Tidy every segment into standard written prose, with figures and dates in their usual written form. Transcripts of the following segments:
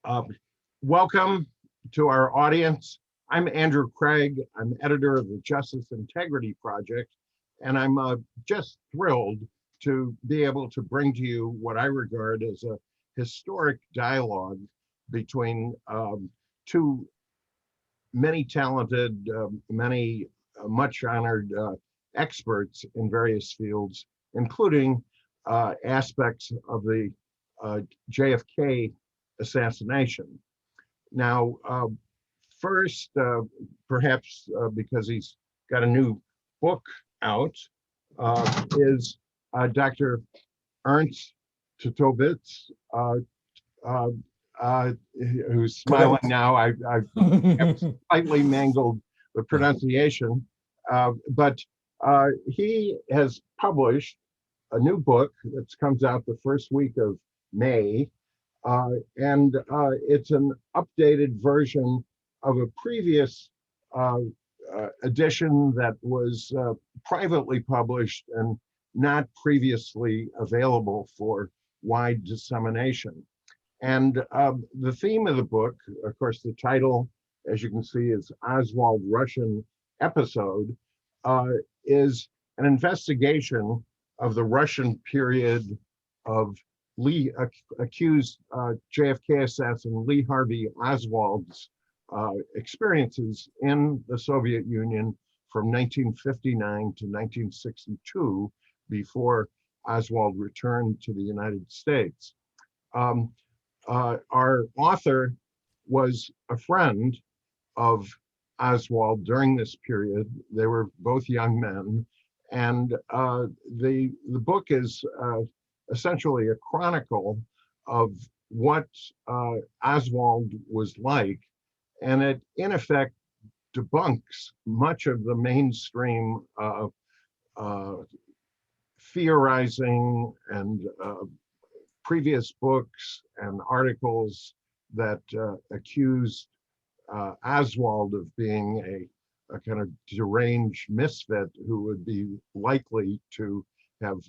Uh, Welcome to our audience. I'm Andrew Craig. I'm editor of the Justice Integrity Project, and I'm just thrilled to be able to bring to you what I regard as a historic dialogue between two many talented, many much honored experts in various fields, including aspects of the JFK assassination. Now, first, perhaps because he's got a new book out, is Dr. Ernst Titovets, uh, who's smiling Correct. now. I have slightly mangled the pronunciation, but he has published a new book that comes out the first week of May, and it's an updated version of a previous edition that was privately published and not previously available for wide dissemination. And the theme of the book, of course, the title, as you can see, is Oswald Russian Episode, uh, is an investigation of the Russian period of accused JFK assassin Lee Harvey Oswald's experiences in the Soviet Union from 1959 to 1962, before Oswald returned to the United States. Um, our author was a friend of Oswald during this period. They were both young men, and the book is essentially a chronicle of what Oswald was like, and it in effect debunks much of the mainstream uh, theorizing and previous books and articles that accused Oswald of being a kind of deranged misfit who would be likely to have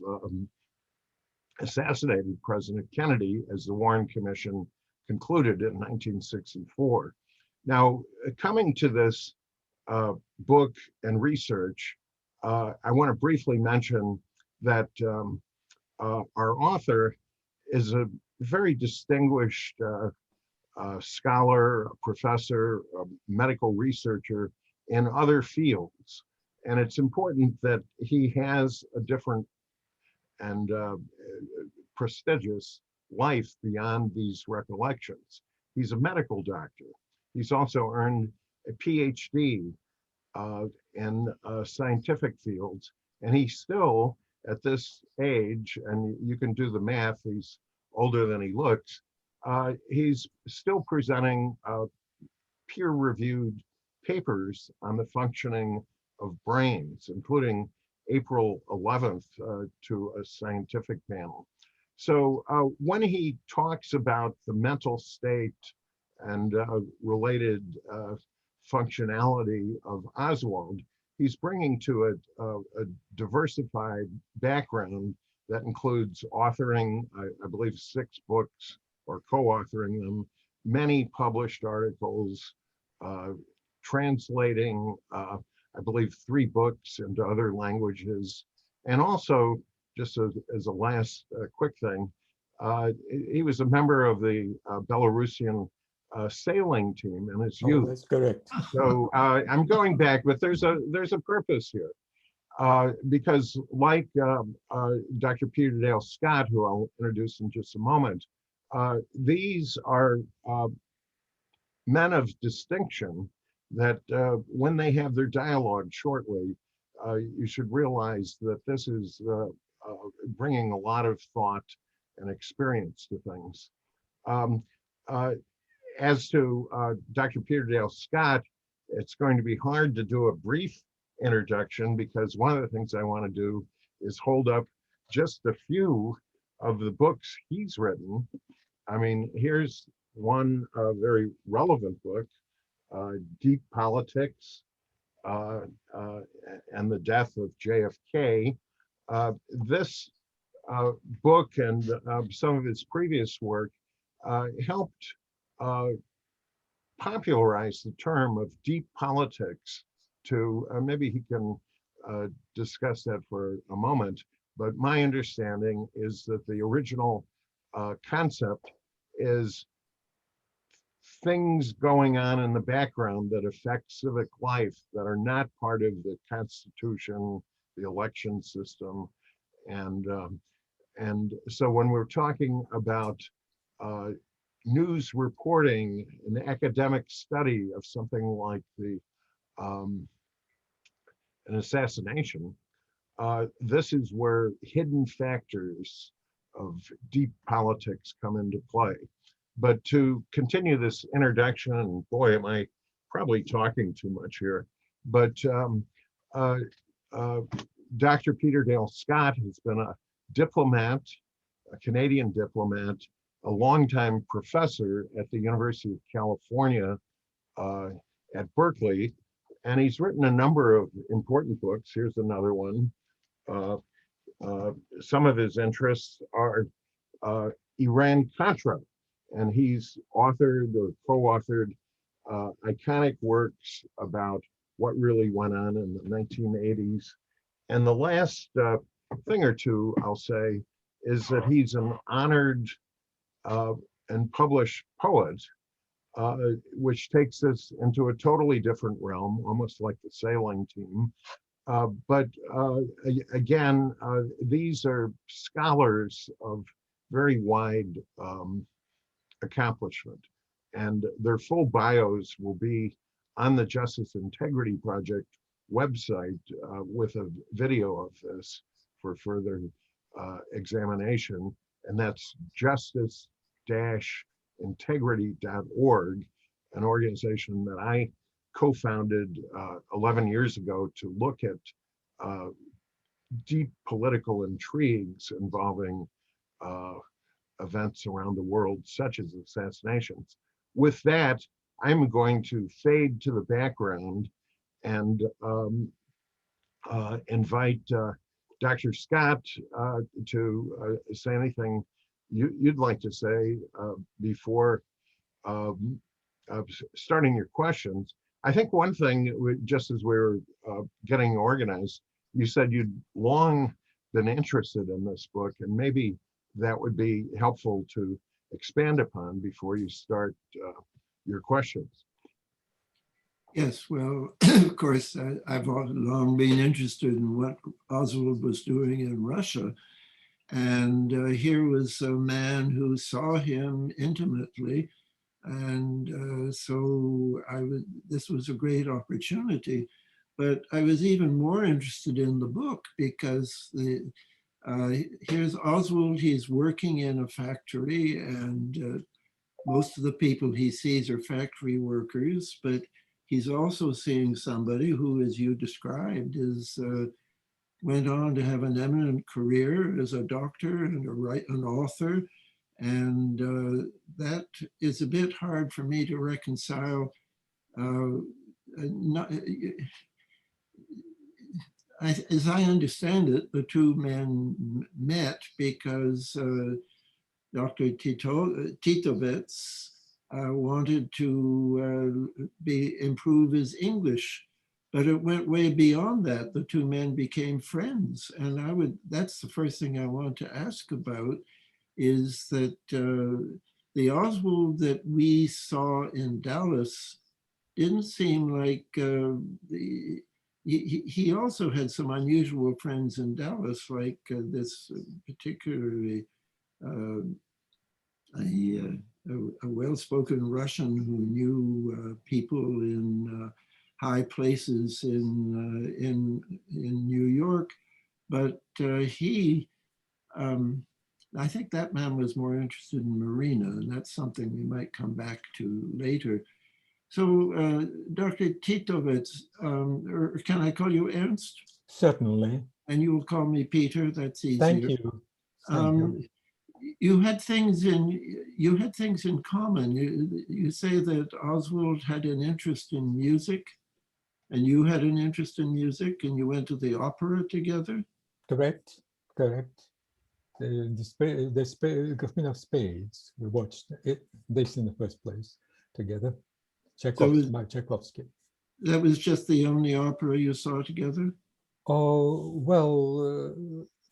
assassinated President Kennedy, as the Warren Commission concluded in 1964. Now, coming to this book and research, I want to briefly mention that our author is a very distinguished scholar, professor, medical researcher in other fields. And it's important that he has a different and prestigious life beyond these recollections. He's a medical doctor. He's also earned a PhD in scientific fields, and he still, at this age, and you can do the math, he's older than he looks, he's still presenting peer-reviewed papers on the functioning of brains, including April 11th to a scientific panel. So when he talks about the mental state and related functionality of Oswald, he's bringing to it a diversified background that includes authoring, I believe, 6 books or co-authoring them, many published articles, translating, I believe, 3 books into other languages, and also, just as a last quick thing, he was a member of the Belarusian sailing team in his youth. That's correct. So I'm going back, but there's a purpose here, because like Dr. Peter Dale Scott, who I'll introduce in just a moment, these are men of distinction that when they have their dialogue shortly, you should realize that this is bringing a lot of thought and experience to things. As to Dr. Peter Dale Scott, it's going to be hard to do a brief introduction, because one of the things I want to do is hold up just a few of the books he's written. I mean, here's one very relevant book, Deep Politics and the Death of JFK. This book and some of his previous work helped uh, popularized the term of deep politics to, maybe he can discuss that for a moment, but my understanding is that the original concept is things going on in the background that affect civic life that are not part of the Constitution, the election system, and so when we're talking about uh, news reporting, an academic study of something like the um, an assassination, this is where hidden factors of deep politics come into play. But to continue this introduction, and boy, am I probably talking too much here, but uh, uh, Dr. Peter Dale Scott has been a diplomat, a Canadian diplomat, a longtime professor at the University of California uh, at Berkeley, and he's written a number of important books. Here's another one. Uh, some of his interests are Iran-Contra, and he's authored or co-authored iconic works about what really went on in the 1980s. And the last thing or two I'll say is that he's an honored and published poet, which takes us into a totally different realm, almost like the sailing team. But again, these are scholars of very wide accomplishment, and their full bios will be on the Justice Integrity Project website with a video of this for further examination, and that's justice-integrity.org, an organization that I co-founded 11 years ago to look at deep political intrigues involving events around the world, such as assassinations. With that, I'm going to fade to the background and invite Dr. Scott to say anything you'd like to say before starting your questions. I think one thing, just as we were getting organized, you said you'd long been interested in this book, and maybe that would be helpful to expand upon before you start your questions. Yes, well, of course, I've long been interested in what Oswald was doing in Russia. And here was a man who saw him intimately. And so this was a great opportunity. But I was even more interested in the book because here's Oswald, he's working in a factory, and most of the people he sees are factory workers, but he's also seeing somebody who, as you described, went on to have an eminent career as a doctor and an author. And that is a bit hard for me to reconcile. As I understand it, the two men met because Dr. Titovets wanted to improve his English, but it went way beyond that. The two men became friends, and that's the first thing I want to ask about, is that the Oswald that we saw in Dallas didn't seem like he also had some unusual friends in Dallas, like this particularly a well-spoken Russian who knew people in high places in New York, but I think that man was more interested in Marina, and that's something we might come back to later. So, Dr. Titovets, or can I call you Ernst? Certainly. And you will call me Peter. That's easier. Thank you. Thank you. You had things in common. You say that Oswald had an interest in music, and you had an interest in music, and you went to the opera together. Correct. Correct. the Queen of Spades. We watched this in the first place together. By Tchaikovsky. That was just the only opera you saw together? Oh, well,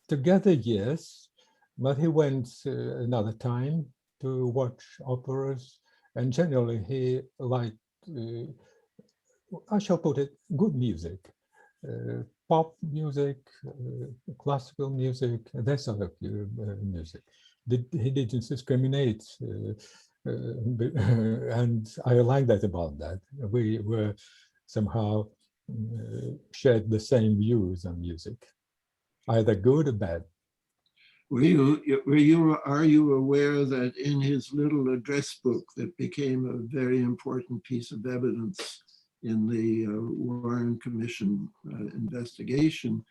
together, yes, but he went another time to watch operas, and generally he liked, I shall put it, good music, pop music, classical music, that sort of music. He didn't discriminate, and I like that about that. We were somehow shared the same views on music, either good or bad. Are you aware that in his little address book that became a very important piece of evidence in the Warren Commission investigation,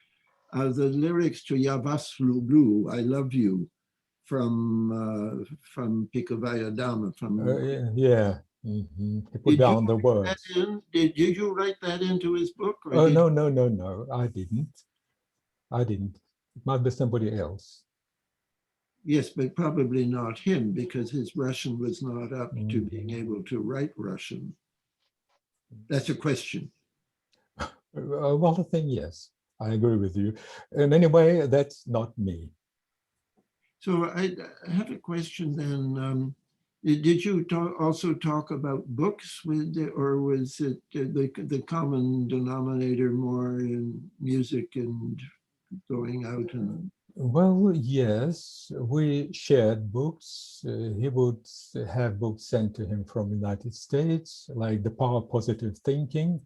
the lyrics to Ja was Lublu, I Love You, from Pikavaya Dama, yeah. Mm-hmm. He put down the words. Did you write that into his book? Or Oh, no, I didn't. It must be somebody else. Yes, but probably not him, because his Russian was not up to being able to write Russian. That's a question. Well, the thing, yes, I agree with you. And anyway, that's not me. So I have a question then. Did you also talk about books or was it the common denominator more in music and going out and? Well, yes, we shared books. He would have books sent to him from the United States, like The Power of Positive Thinking.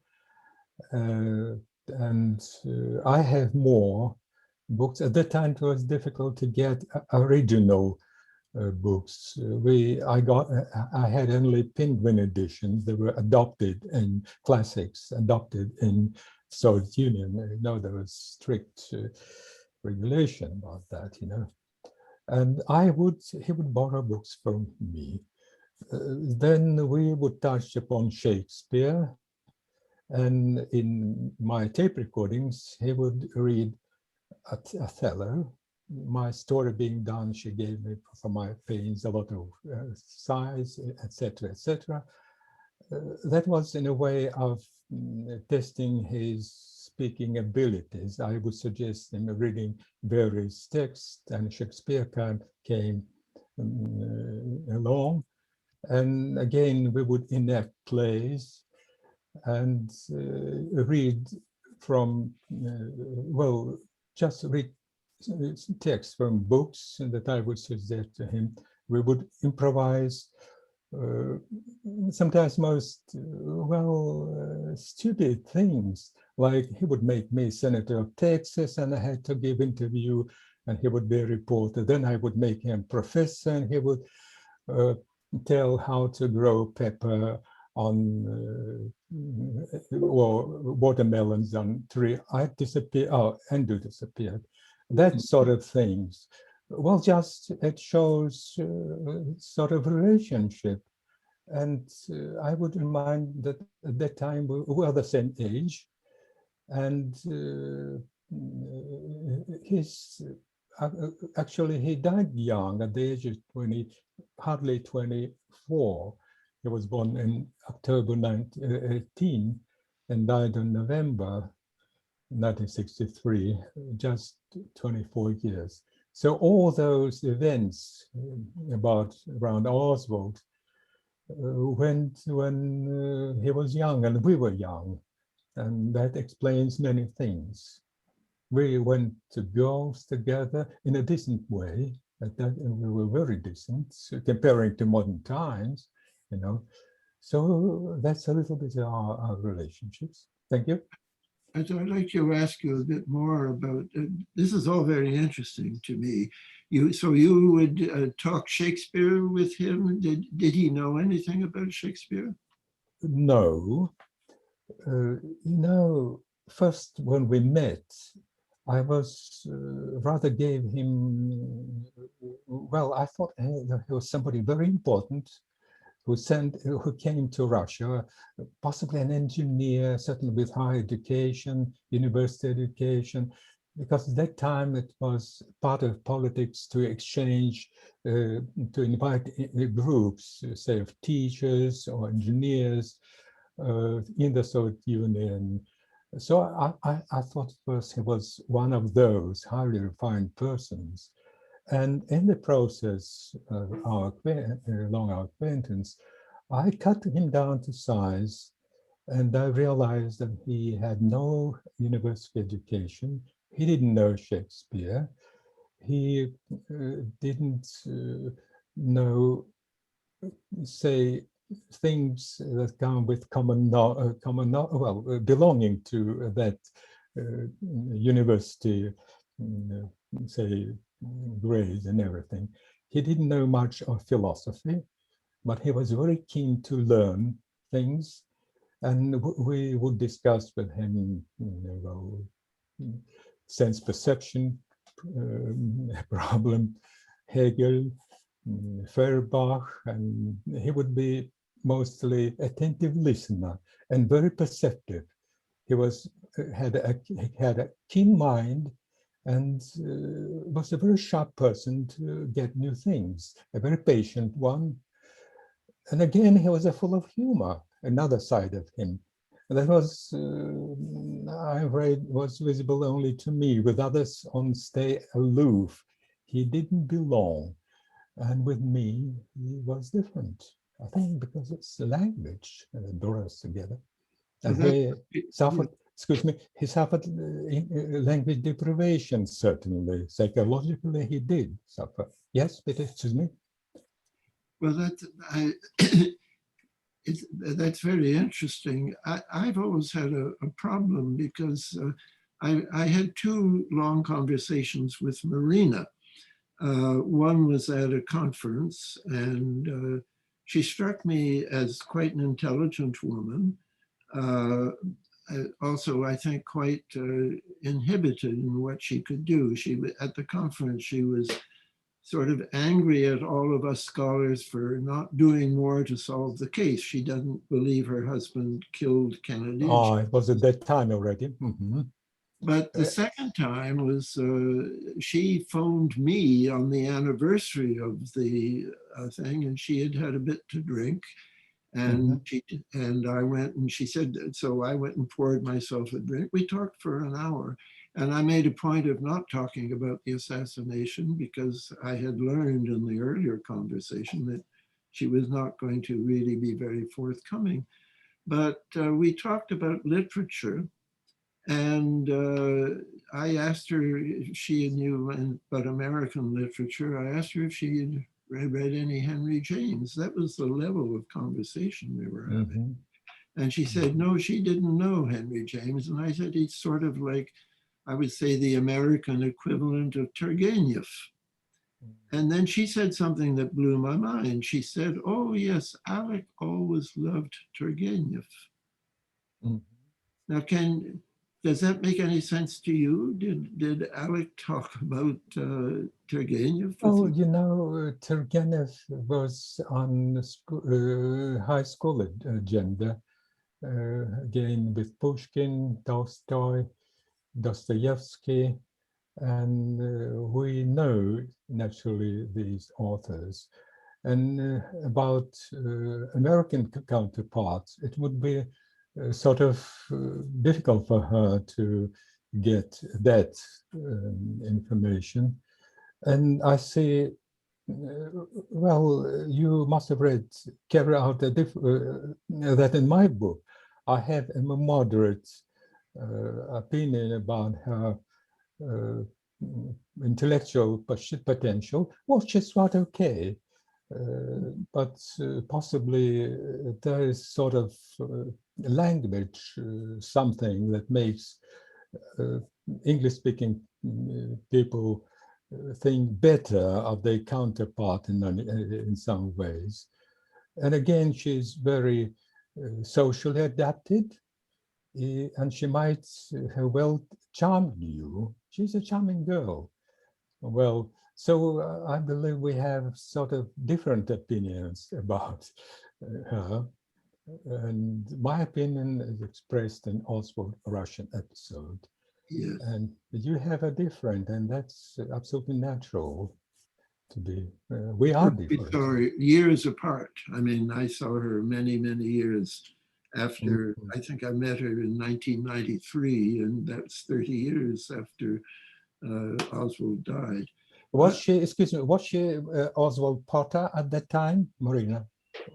And I have more books. At that time, it was difficult to get original books. I had only Penguin editions. They were adopted in classics, adopted in Soviet Union. You know, there was strict regulation about that, you know. And he would borrow books from me. Then we would touch upon Shakespeare. And in my tape recordings, he would read Othello. My story being done, she gave me for my pains a lot of size, etc., etc. That was in a way of testing his speaking abilities. I would suggest him reading various texts, and Shakespeare came along. And again, we would enact plays and read from, well, just read texts from books that I would suggest to him. We would improvise sometimes most, stupid things, like he would make me Senator of Texas and I had to give interview and he would be a reporter. Then I would make him professor and he would tell how to grow pepper on or watermelons on tree. I disappear, Andrew disappeared. That sort of things. Well, just it shows sort of relationship. And I would remind that at that time we were the same age. And actually he died young at the age of 20, hardly 24. He was born in October 1918 and died in November 1963, just 24 years. So all those events around Oswald went when he was young and we were young, and that explains many things. We went to girls together in a decent way. At that, and we were very decent, so comparing to modern times, you know. So that's a little bit of our relationships. Thank you. I'd like to ask you a bit more about, this is all very interesting to me. So you would talk Shakespeare with him? Did he know anything about Shakespeare? No. First when we met, I was rather gave him, well, I thought he was somebody very important who came to Russia, possibly an engineer, certainly with high education, university education. because at that time it was part of politics to exchange, to invite groups, say of teachers or engineers in the Soviet Union. So I thought first he was one of those highly refined persons. And in the process of our long acquaintance, I cut him down to size, and I realized that he had no university education. He didn't know Shakespeare. He didn't know, say, things that come with belonging to that university, say, grades and everything. He didn't know much of philosophy, but he was very keen to learn things. And we would discuss with him, sense perception problem, Hegel, Feuerbach, and he would be mostly attentive listener and very perceptive. He had a keen mind and was a very sharp person to get new things, a very patient one. And again, he was full of humor, another side of him. That was, I read, was visible only to me. With others on stay aloof. He didn't belong. And with me, he was different. I think because it's the language that drew us together. And he suffered, excuse me, he suffered language deprivation, certainly. Psychologically, he did suffer. Yes, Peter, excuse me. Well, that's very interesting. I've always had a problem because I had two long conversations with Marina. One was at a conference, and she struck me as quite an intelligent woman. Also, I think quite inhibited in what she could do. At the conference, she was sort of angry at all of us scholars for not doing more to solve the case. She doesn't believe her husband killed Kennedy. Oh, it was at that time already. Mm-hmm. But the second time was she phoned me on the anniversary of the thing, and she had had a bit to drink. And I went, and she said, so I went and poured myself a drink. We talked for an hour, and I made a point of not talking about the assassination because I had learned in the earlier conversation that she was not going to really be very forthcoming. But we talked about literature, and I asked her if she knew about American literature. I asked her if she had read any Henry James. That was the level of conversation we were having. And she said, no, she didn't know Henry James. And I said, he's sort of like, I would say, the American equivalent of Turgenev. And then she said something that blew my mind. She said, oh, yes, Alec always loved Turgenev. Now, does that make any sense to you? Did Alec talk about Turgenev? Oh, you know, Turgenev was on high school agenda, again with Pushkin, Tolstoy, Dostoevsky, and we know naturally these authors. And about American counterparts, it would be sort of difficult for her to get that information. And I say, well, you must have carry out that in my book. I have a moderate opinion about her intellectual potential, which is quite okay. But possibly there is sort of language, something that makes English-speaking people think better of their counterpart in some ways. And again, she's very socially adapted, and she might have well charmed you. She's a charming girl. Well, so I believe we have sort of different opinions about her. And my opinion is expressed in Oswald Russian episode. Yes. and you have a different, and that's absolutely natural to be. We are We different. saw her years apart. I mean, I saw her many, many years after, Mhm. I think I met her in 1993, and that's 30 years after Oswald died. Was she, excuse me, was she Oswald Potter at that time, Marina?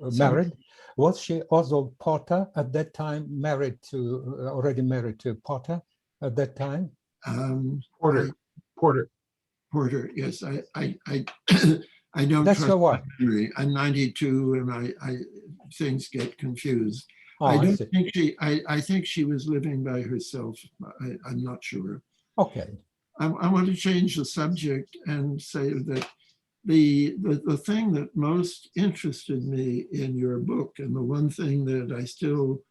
Sorry? Married? Was she Oswald Potter at that time, married to, already married to Potter at that time? Porter, Porter. Porter, yes, I I don't That's trust your my wife. memory. I'm 92 and I things get confused. Oh, I I don't see. think I think she was living by herself. I'm not sure. Okay. I want to change the subject and say that the thing that most interested me in your book, and the one thing that I still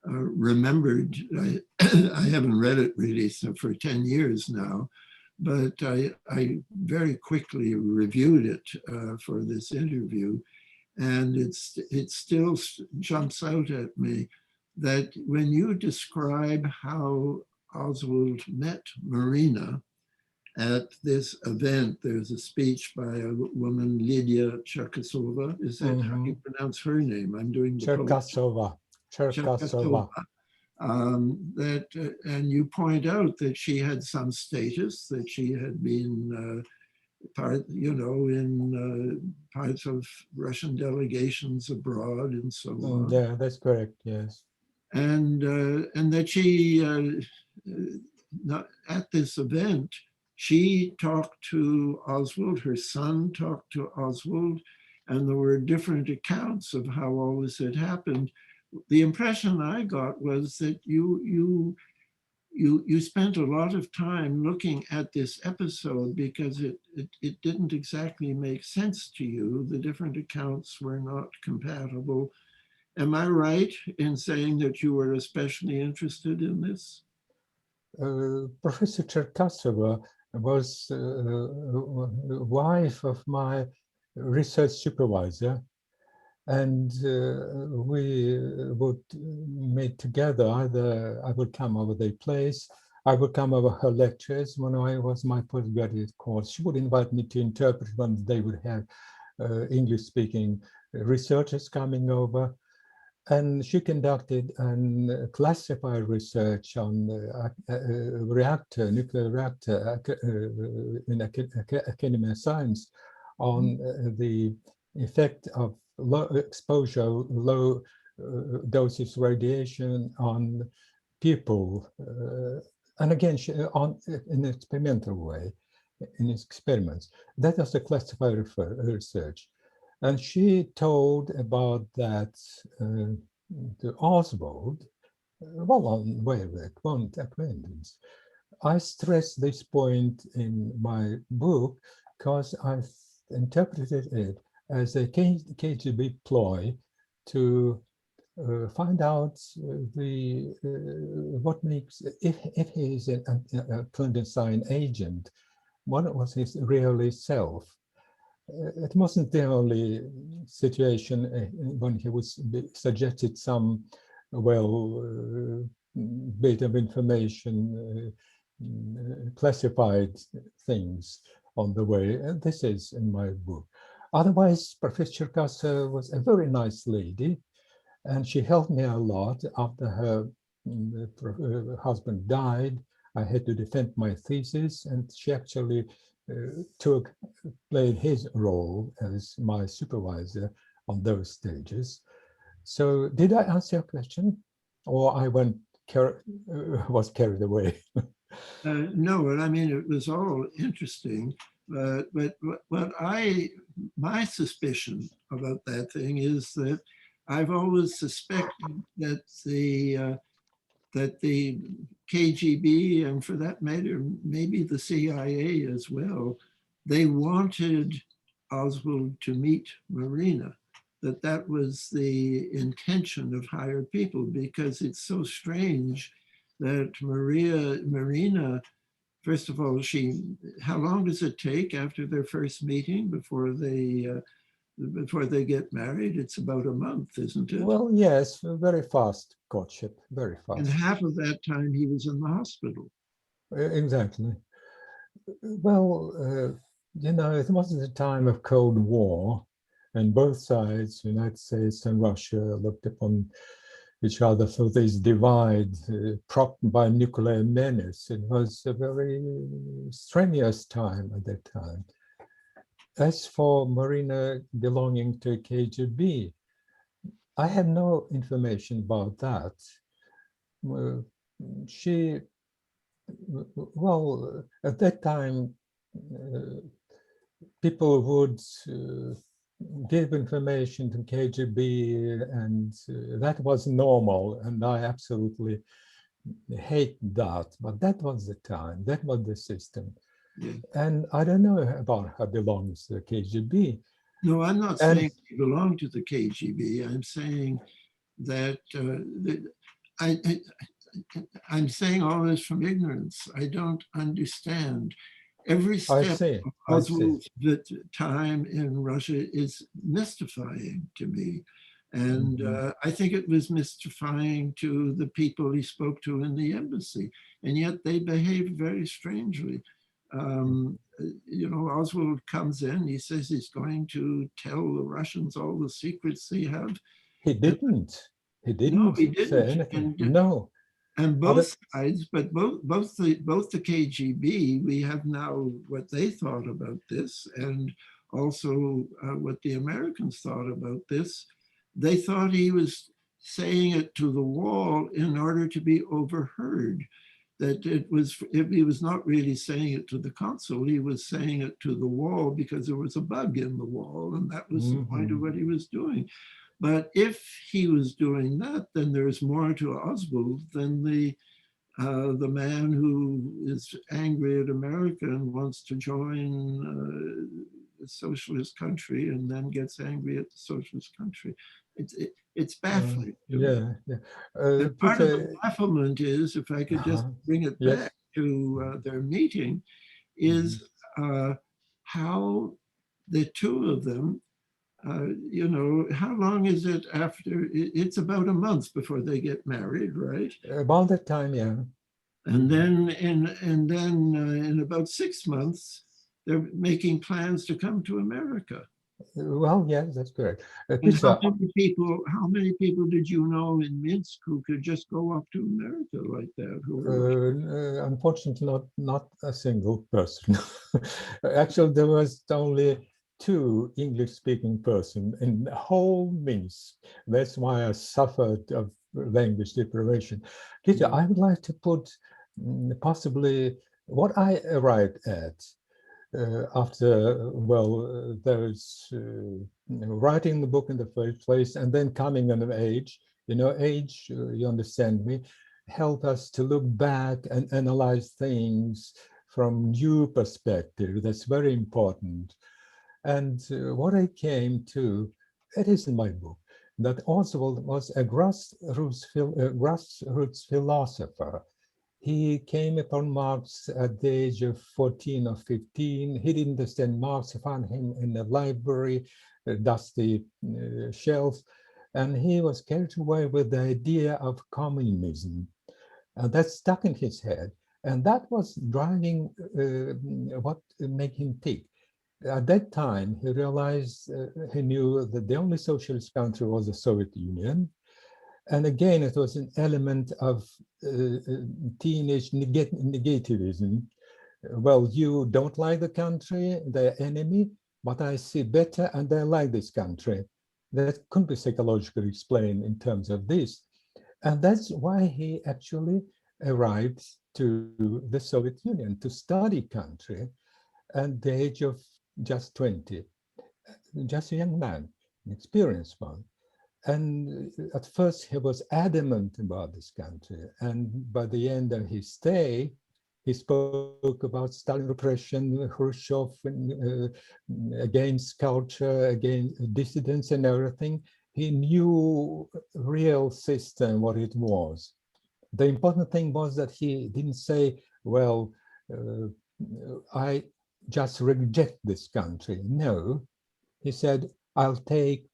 remembered, I haven't read it really for 10 years now, but I very quickly reviewed it for this interview, and it still jumps out at me that when you describe how Oswald met Marina at this event, there's a speech by a woman, Lydia Cherkasova. Is that how you pronounce her name? I'm doing the Cherkasova. Cherkasova. Cherkasova. And you point out that she had some status, that she had been part, you know, in parts of Russian delegations abroad and so on. Yeah, that's correct. Yes. And that she, not at this event, she talked to Oswald, her son talked to Oswald, and there were different accounts of how all this had happened. The impression I got was that you spent a lot of time looking at this episode because it didn't exactly make sense to you. The different accounts were not compatible. Am I right in saying that you were especially interested in this? Professor Cherkasova was wife of my research supervisor, and we would meet together. Either I would come over their place, I would come over her lectures when I was my postgraduate course. She would invite me to interpret when they would have English-speaking researchers coming over. And she conducted and classified research on nuclear reactor in Academy of Science on the effect of low exposure, low doses radiation on people. And again, on in an experimental way, in experiments. That was the classified research. And she told about that to Oswald, well, on way of acquaintance. I stress this point in my book because I interpreted it as a KGB ploy to find out what makes, if he is a clandestine agent, what was his really self. It wasn't the only situation when he was suggested some, well, bit of information, classified things on the way. And this is in my book. Otherwise, Professor Cherkasova was a very nice lady, and she helped me a lot after her husband died. I had to defend my thesis, and she actually played his role as my supervisor on those stages. So did I answer your question, or I was carried away? No, I mean, it was all interesting, but my suspicion about that thing is that I've always suspected that the KGB, and for that matter, maybe the CIA as well, they wanted Oswald to meet Marina, that was the intention of higher people, because it's so strange that Marina, first of all, how long does it take after their first meeting before they get married? It's about a month, isn't it? Well, yes, very fast courtship, very And fast. half of that time he was in the hospital. Exactly. Well, it was the time of Cold War, and both sides, United States and Russia, looked upon each other through this divide propped by nuclear menace. It was a very strenuous time at that time. As for Marina belonging to KGB, I have no information about that. She, well, at that time, people would give information to KGB, and that was normal, and I absolutely hate that, but that was the time, that was the system. Yeah. And I don't know about her belongs to the KGB. No, I'm not And- saying he belonged to the KGB. I'm saying that, I'm saying all this from ignorance. I don't understand. Every I step see, of I see. Oswald's time in Russia is mystifying to me. And I think it was mystifying to the people he spoke to in the embassy. And yet they behaved very strangely. Oswald comes in, he says he's going to tell the Russians all the secrets they have. He didn't. He didn't, No, he say didn't. anything. No. And Other- both sides, but both the KGB, we have now what they thought about this, and also what the Americans thought about this. They thought he was saying it to the wall in order to be overheard. That he was not really saying it to the consul, he was saying it to the wall because there was a bug in the wall, and that was the point of what he was doing. But if he was doing that, then there's more to Oswald than the man who is angry at America and wants to join a socialist country and then gets angry at the socialist country. It's baffling. to me. Yeah. And part of the Peter, bafflement is, if I could just bring it yes. back to their meeting, is how the two of them, how long is it after? It's about a month before they get married, right? About that time, yeah. And then in about 6 months, they're making plans to come to America. Well, yes, that's correct. And Peter, how many people did you know in Minsk who could just go up to America like that? unfortunately, not a single person. Actually, there was only 2 English-speaking persons in the whole Minsk. That's why I suffered of language deprivation. Peter, I would like to put possibly what I arrived at after, there's writing the book in the first place and then coming of age. Age, you understand me, help us to look back and analyze things from new perspective. That's very important. And what I came to, it is in my book, that Oswald was a grassroots philosopher. He came upon Marx at the age of 14 or 15. He didn't understand Marx. He found him in a library, dusty shelves, and he was carried away with the idea of communism. And that stuck in his head. And that was driving what made him tick. At that time, he realized, he knew that the only socialist country was the Soviet Union. And again, it was an element of teenage negativism. Well, you don't like the country, the enemy, but I see better and I like this country. That couldn't be psychologically explained in terms of this. And that's why he actually arrived to the Soviet Union to study country at the age of just 20, just a young man, an experienced one. And at first he was adamant about this country. And by the end of his stay, he spoke about Stalin repression, Khrushchev, against culture, against dissidents and everything. He knew real system, what it was. The important thing was that he didn't say, well, I just reject this country. No, he said, I'll take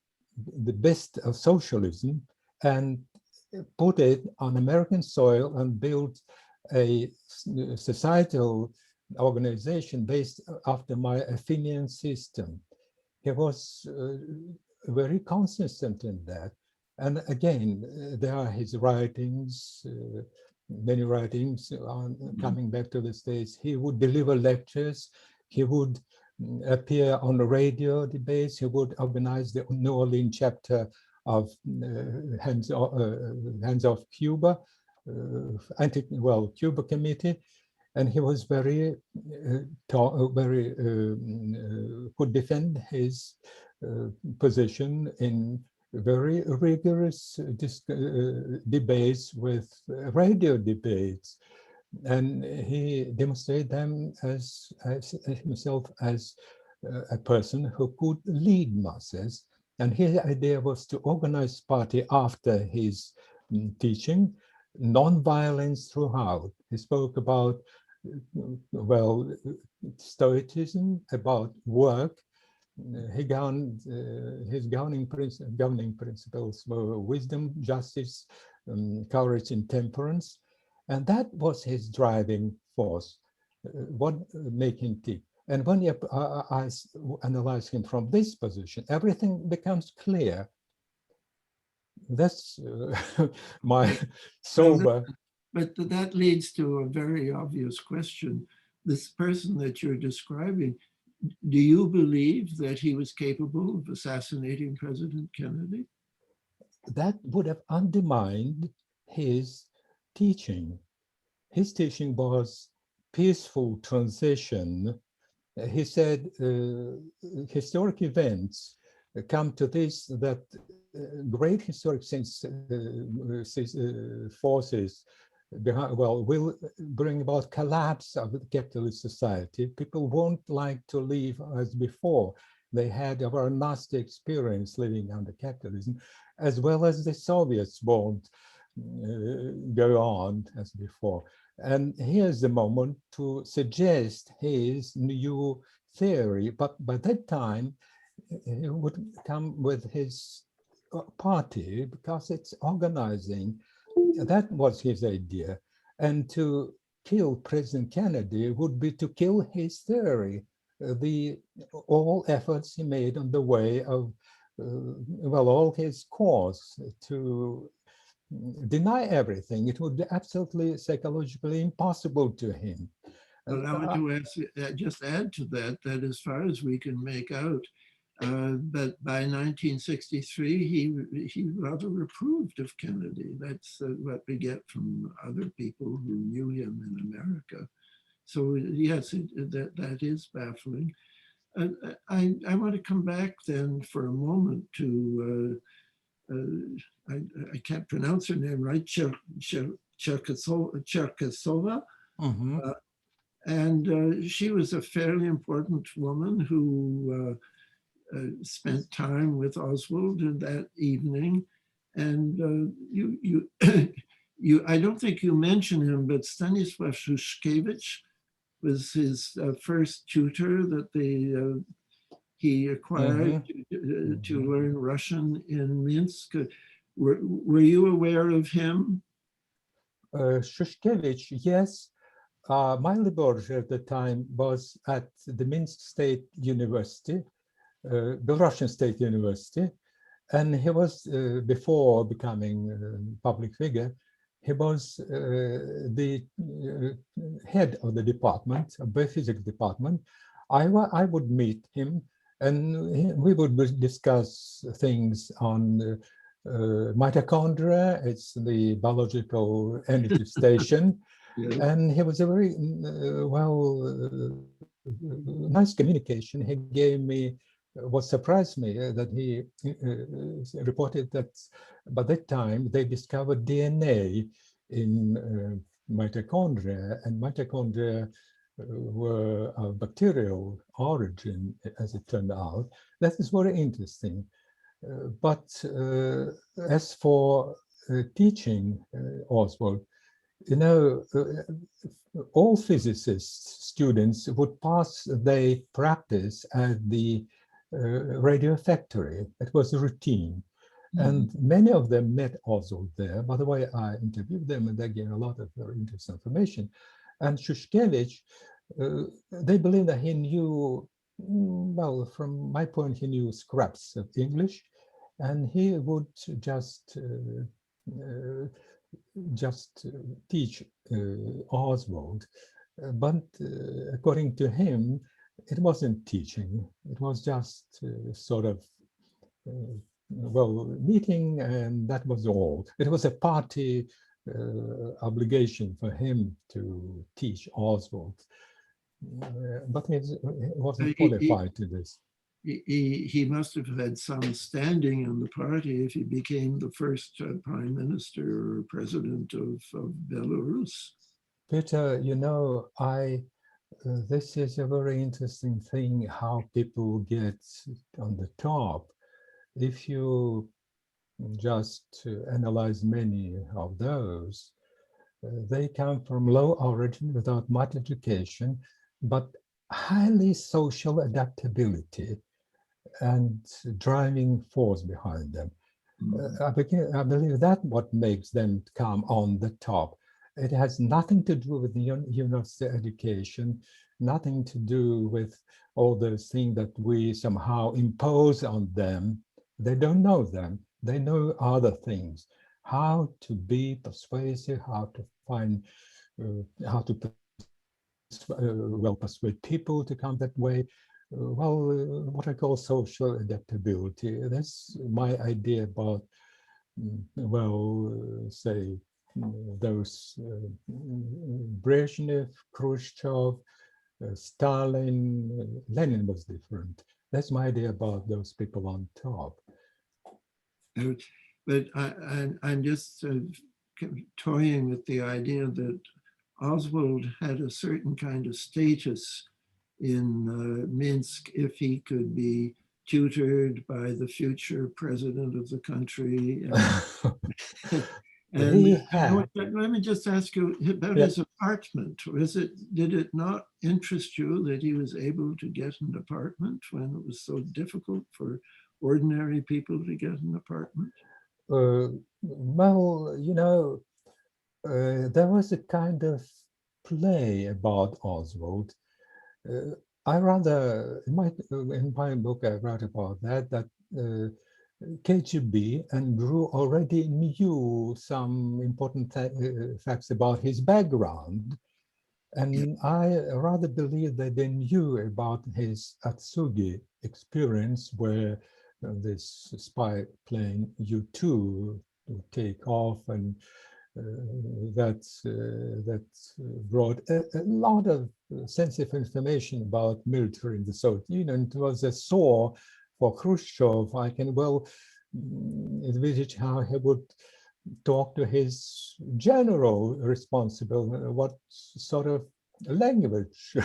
the best of socialism and put it on American soil and build a societal organization based after my Athenian system. He was very consistent in that. And again, there are his writings, many writings on coming back to the States. He would deliver lectures. He would appear on the radio debates. He would organize the New Orleans chapter of Hands Off Cuba, Cuba Committee. And he was very, could defend his position in very rigorous debates with radio debates. And he demonstrated them as himself as a person who could lead masses. And his idea was to organize party after his teaching, non-violence throughout. He spoke about, well, stoicism, about work. His governing principles were wisdom, justice, courage, and temperance. And that was his driving force, what made him tick. And when you analyze him from this position, everything becomes clear. That's my sober. But that leads to a very obvious question. This person that you're describing, do you believe that he was capable of assassinating President Kennedy? That would have undermined his teaching. His teaching was peaceful transition. He said historic events come to this, that great historic forces will bring about collapse of the capitalist society. People won't like to live as before. They had a very nasty experience living under capitalism, as well as the Soviets won't go on as before. And here's the moment to suggest his new theory. But by that time, he would come with his party because it's organizing. That was his idea. And to kill President Kennedy would be to kill his theory, all efforts he made on the way of, all his cause to deny everything. It would be absolutely psychologically impossible to him. But I want to just add to that, that as far as we can make out, but by 1963, he rather approved of Kennedy. That's what we get from other people who knew him in America. So yes, that is baffling. I want to come back then for a moment to, I can't pronounce her name right, Cherkasova. Mm-hmm. And she was a fairly important woman who spent time with Oswald that evening. And I don't think you mentioned him, but Stanislav Shushkevich was his first tutor that he acquired to learn Russian in Minsk. Were you aware of him? Shushkevich, yes. My laboratory at the time was at the Minsk State University, the Russian State University, and he was, before becoming a public figure, he was the head of the department, of the physics department. I would meet him, and we would discuss things on mitochondria. It's the biological energy station. Yes. And he was a very, nice communication. He gave me, what surprised me, that he reported that by that time they discovered DNA in mitochondria, and mitochondria were of bacterial origin, as it turned out. That is very interesting. But as for teaching Oswald, you know, all physicists, students would pass their practice at the radio factory. It was a routine. And many of them met Oswald there. By the way, I interviewed them and they gave a lot of very interesting information. And Shushkevich, they believe that he knew, well, from my point, he knew scraps of English, and he would just teach Oswald. But according to him, it wasn't teaching. It was just sort of well, meeting, and that was all. It was a party obligation for him to teach Oswald, but he wasn't qualified to this. He must have had some standing in the party if he became the first prime minister or president of Belarus. Peter, you know, this is a very interesting thing, how people get on the top. If you just analyze many of those, they come from low origin without much education, but highly social adaptability and driving force behind them. I believe that's what makes them come on the top. It has nothing to do with the university education, nothing to do with all those things that we somehow impose on them. They don't know them. They know other things. How to be persuasive, how to find, how to well, persuade people to come that way. What I call social adaptability. That's my idea about, say, those Brezhnev, Khrushchev, Stalin, Lenin was different. That's my idea about those people on top. But I'm just toying with the idea that Oswald had a certain kind of status in Minsk if he could be tutored by the future president of the country. And let me just ask you about his apartment. Did it not interest you that he was able to get an apartment when it was so difficult for ordinary people to get an apartment? Well, you know, there was a kind of play about Oswald. I rather, in my book, I wrote about that KGB and GRU already knew some important facts about his background. And I rather believe that they knew about his Atsugi experience, where this spy plane U-2 would take off, and that brought a lot of sensitive information about military in the Soviet Union. It was a sore for Khrushchev. I can well envisage how he would talk to his general responsible, what sort of language,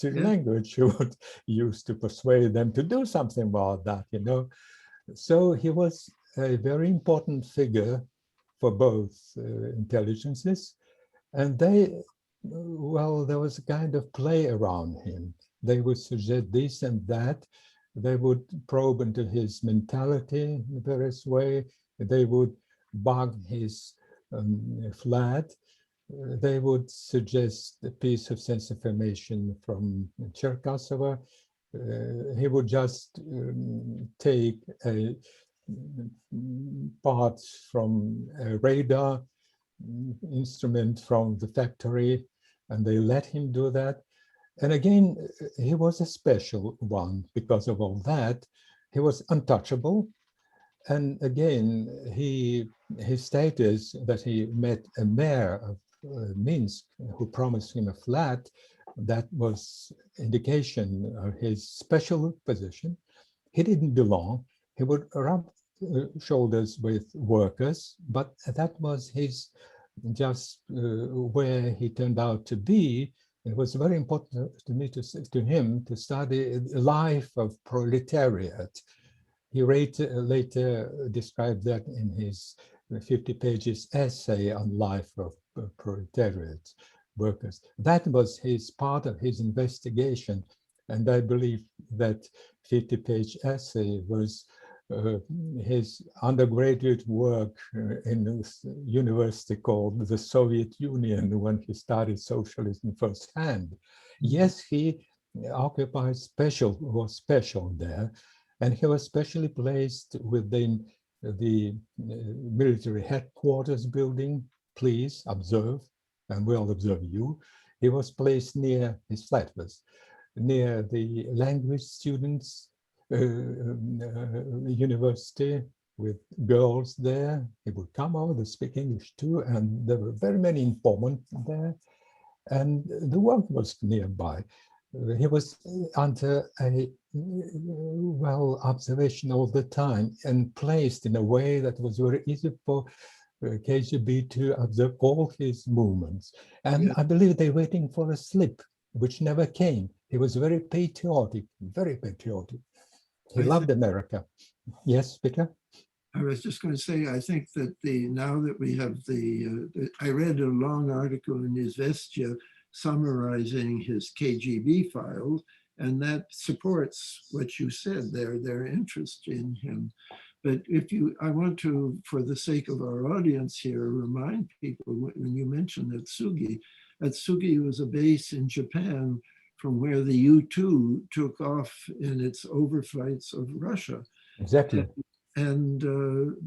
language he would use to persuade them to do something about that, you know. So he was a very important figure for both intelligences, and there was a kind of play around him. They would suggest this and that. They would probe into his mentality in various ways. They would bug his flat. They would suggest a piece of sense information from Cherkasova. He would just take a parts from a radar instrument from the factory, and they let him do that. And again, he was a special one because of all that. He was untouchable. And again, his status that he met a mayor of Minsk who promised him a flat, that was indication of his special position. He didn't belong. He would rub shoulders with workers, but that was his just where he turned out to be. It was very important to me, to him, to study the life of proletariat. He later described that in his 50 pages essay on life of proletariat workers. That was his part of his investigation. And I believe that 50-page essay was uh, his undergraduate work in this university called the Soviet Union when he studied socialism firsthand. Yes, he occupied was special there, and he was specially placed within the military headquarters building. Please observe, and we'll observe you. He was placed near, his flat was near the language students university with girls there. He would come over to speak English too, and there were very many informants there, and the work was nearby. He was under a observation all the time and placed in a way that was very easy for KGB to observe all his movements. And Yeah. I believe they're waiting for a slip, which never came. He was very patriotic, very patriotic. He loved America. Yes, Peter? I was just going to say, I think that now that we have I read a long article in Izvestia summarizing his KGB files, and that supports what you said there, their interest in him. But I want to, for the sake of our audience here, remind people, when you mentioned Atsugi was a base in Japan from where the U-2 took off in its overflights of Russia. Exactly. And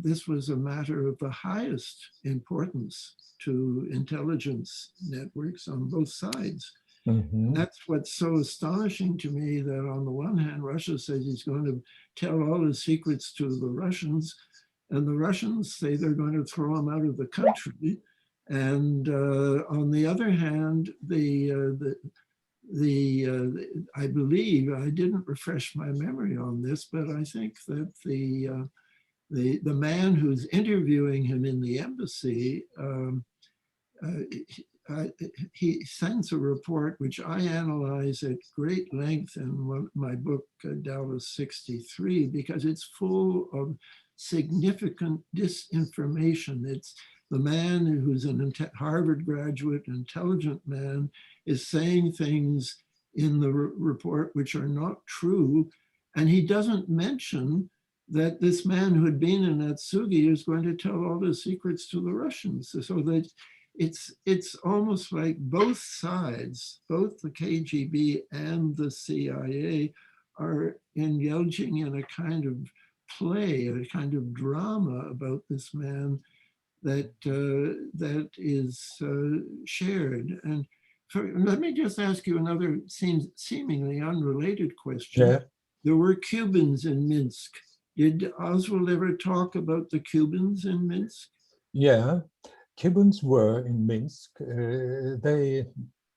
this was a matter of the highest importance to intelligence networks on both sides. Mm-hmm. That's what's so astonishing to me, that on the one hand, Russia says he's going to tell all his secrets to the Russians, and the Russians say they're going to throw him out of the country. And on the other hand, I believe, I didn't refresh my memory on this, but I think that the man who's interviewing him in the embassy, he sends a report which I analyze at great length in my book, Dallas 63, because it's full of significant disinformation. It's the man who's a Harvard graduate, intelligent man, is saying things in the report which are not true. And he doesn't mention that this man who had been in Atsugi is going to tell all the secrets to the Russians. So that it's almost like both sides, both the KGB and the CIA, are engaging in a kind of play, a kind of drama about this man that is shared. And let me just ask you another seemingly unrelated question. Yeah. There were Cubans in Minsk. Did Oswald ever talk about the Cubans in Minsk? Yeah, Cubans were in Minsk. They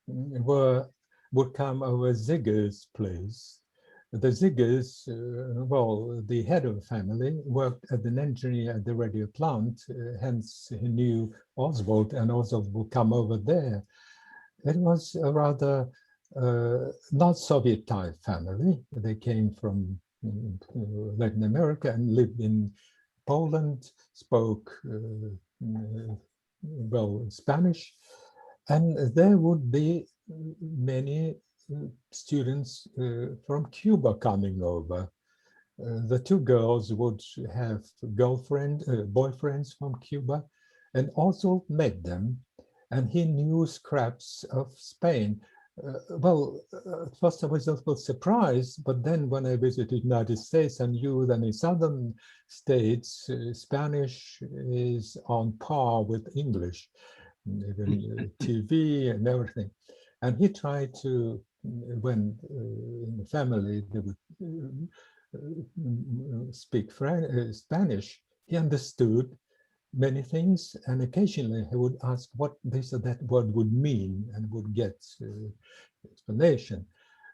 would come over Zigger's place. The Ziggers, the head of the family, worked as an engineer at the radio plant, hence he knew Oswald, and Oswald would come over there. It was a rather not Soviet type family. They came from Latin America and lived in Poland, spoke Spanish, and there would be many students from Cuba coming over. The two girls would have boyfriends from Cuba, and also met them. And he knew scraps of Spain. At first I was a little surprised, but then when I visited the United States, I knew that in southern states, Spanish is on par with English, even TV and everything. And he tried to, when in the family they would speak Spanish, he understood many things, and occasionally he would ask what this or that word would mean and would get explanation.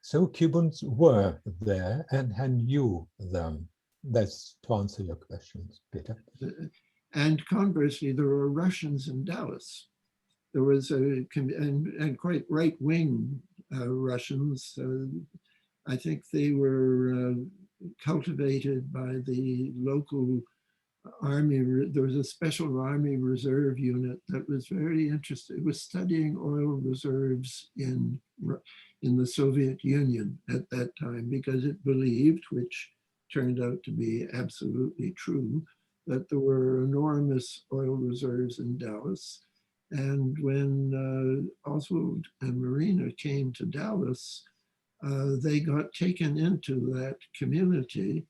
So Cubans were there and knew them. That's to answer your questions, Peter. And conversely, there were Russians in Dallas. There was and quite right-wing Russians. I think they were cultivated by the local army. There was a special army reserve unit that was very interested. It was studying oil reserves in the Soviet Union at that time, because it believed, which turned out to be absolutely true, that there were enormous oil reserves in Dallas. And when Oswald and Marina came to Dallas, they got taken into that community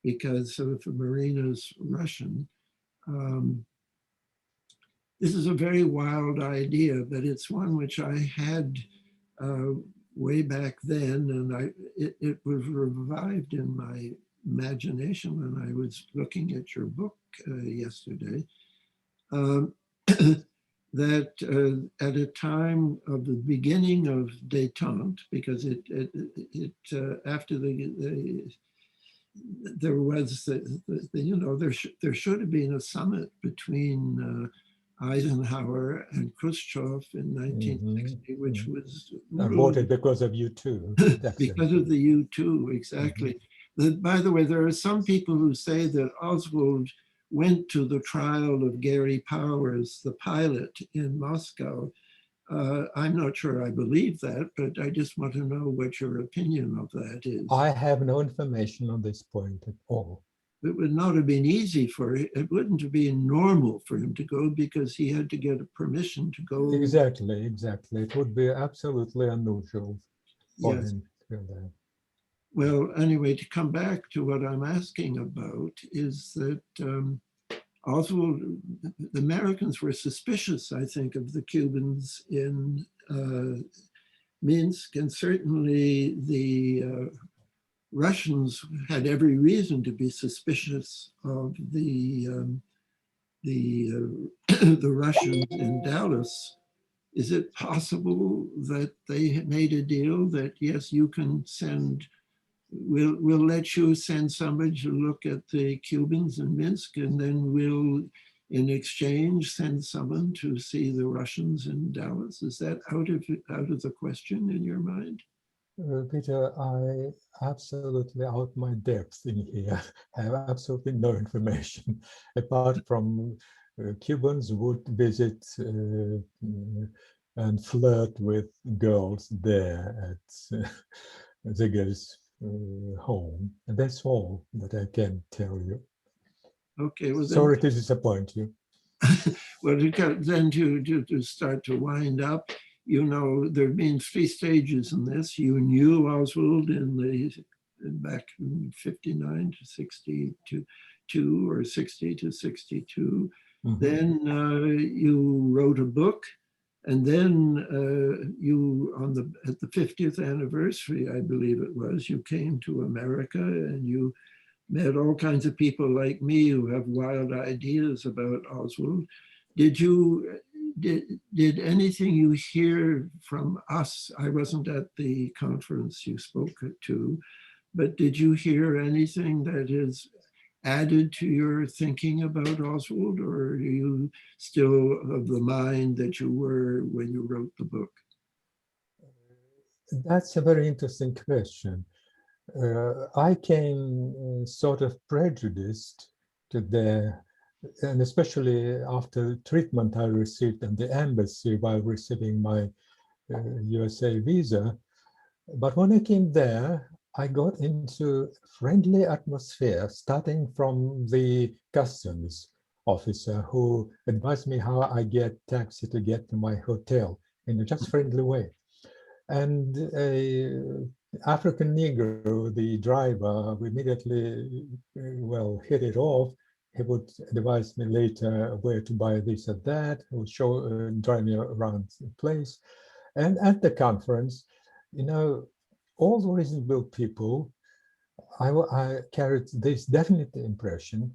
because of Marina's Russian. This is a very wild idea, but it's one which I had way back then, and it was revived in my imagination when I was looking at your book yesterday. That at a time of the beginning of détente, because after there was there should have been a summit between Eisenhower and Khrushchev in 1960, which was voted because of you too. Because of the U2, exactly. By the way, there are some people who say that Oswald went to the trial of Gary Powers, the pilot in Moscow. I'm not sure I believe that, but I just want to know what your opinion of that is. I have no information on this point at all. It would not have been easy for him. It wouldn't have been normal for him to go because he had to get a permission to go. Exactly. It would be absolutely unusual for him to go there. Well, anyway, to come back to what I'm asking about is that Oswald, the Americans were suspicious, I think, of the Cubans in Minsk, and certainly the Russians had every reason to be suspicious of the Russians in Dallas. Is it possible that they had made a deal that, yes, you can send, we'll let you send somebody to look at the Cubans in Minsk, and then we'll, in exchange, send someone to see the Russians in Dallas? Is that out of the question in your mind? Peter, I absolutely out my depth in here. I have absolutely no information apart from Cubans would visit and flirt with girls there at Ziggler's home. And that's all that I can tell you. Okay, well, sorry to disappoint you. Well, then to start to wind up, you know, there have been 3 stages in this. You knew Oswald back in 59 to 62 or 60 to 62. Mm-hmm. Then you wrote a book, and then at the 50th anniversary, I believe it was, you came to America and you met all kinds of people like me who have wild ideas about Oswald. Did anything you hear from us? I wasn't at the conference you spoke to, but did you hear anything that is added to your thinking about Oswald, or are you still of the mind that you were when you wrote the book? That's a very interesting question. I came sort of prejudiced to their, and especially after treatment I received in the embassy while receiving my USA visa. But when I came there, I got into friendly atmosphere, starting from the customs officer who advised me how I get taxi to get to my hotel in a just friendly way. And African Negro, the driver, immediately, hit it off. He would advise me later where to buy this or that. He would drive me around the place. And at the conference, you know, all the reasonable people, I carried this definite impression,